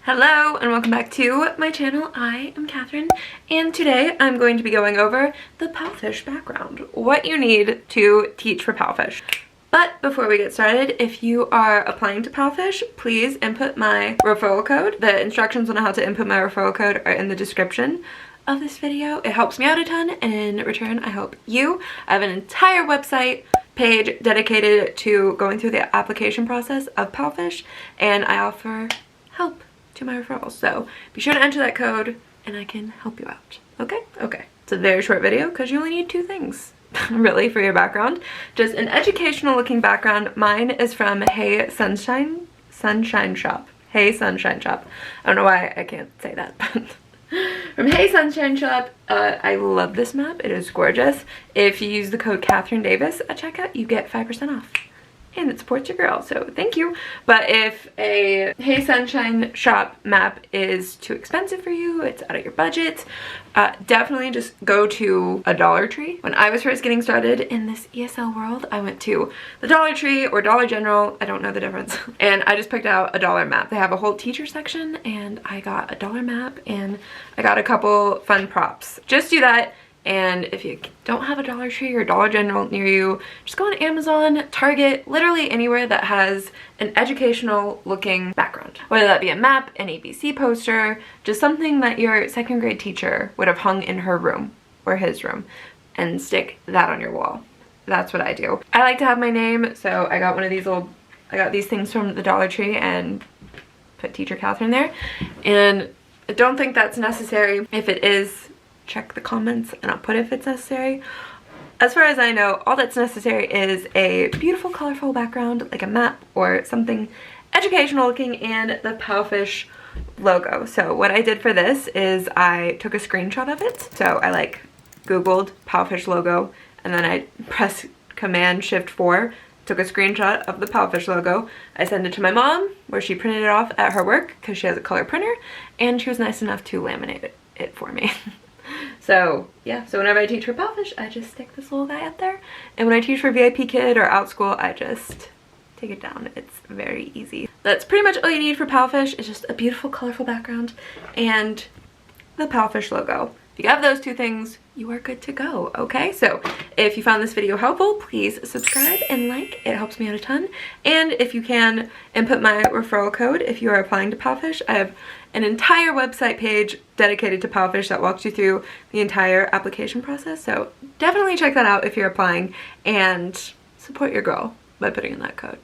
Hello and welcome back to my channel. I am Catherine and today I'm going to be going over the Palfish background, what you need to teach for Palfish. But before we get started, if you are applying to Palfish, please input my referral code. The instructions on how to input my referral code are in the description of this video. It helps me out a ton, and in return I help you. I have an entire website page dedicated to going through the application process of Palfish, and I offer help to my referrals, so be sure to enter that code and I can help you out. Okay. It's a very short video because you only need two things really for your background. Just an educational looking background. Mine is from Hey Sunshine Shop. Hey Sunshine Shop. I don't know why I can't say that, but from Hey Sunshine Shop. I love this map. It is gorgeous. If you use the code Catherine Davis at checkout, you get 5% off. And it supports your girl, so thank you. But if a Hey Sunshine Shop map is too expensive for you, it's out of your budget, definitely just go to a Dollar Tree. When I was first getting started in this ESL world, I went to the Dollar Tree or Dollar General, I don't know the difference, and I just picked out a dollar map. They have a whole teacher section, and I got a dollar map, and I got a couple fun props. Just do that. And if you don't have a Dollar Tree or Dollar General near you, just go on Amazon, Target, literally anywhere that has an educational looking background. Whether that be a map, an ABC poster, just something that your second grade teacher would have hung in her room or his room, and stick that on your wall. That's what I do. I like to have my name, so I got one of these I got these things from the Dollar Tree and put Teacher Catherine there. And I don't think that's necessary. If it is, check the comments and I'll put it if it's necessary. As far as I know, all that's necessary is a beautiful colorful background like a map or something educational looking and the Palfish logo. So what I did for this is I took a screenshot of it. So I googled Palfish logo and then I pressed Command Shift 4, took a screenshot of the Palfish logo. I sent it to my mom where she printed it off at her work because she has a color printer, and she was nice enough to laminate it for me. So yeah, so whenever I teach for Palfish, I just stick this little guy up there. And when I teach for VIP Kid or Outschool, I just take it down. It's very easy. That's pretty much all you need for Palfish. It's just a beautiful, colorful background and the Palfish logo. If you have those two things, you are good to go, okay? So if you found this video helpful, please subscribe and like. It helps me out a ton. And if you can, input my referral code if you are applying to Palfish. I have an entire website page dedicated to Palfish that walks you through the entire application process. So definitely check that out if you're applying, and support your girl by putting in that code.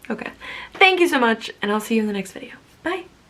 Okay, thank you so much, and I'll see you in the next video. Bye.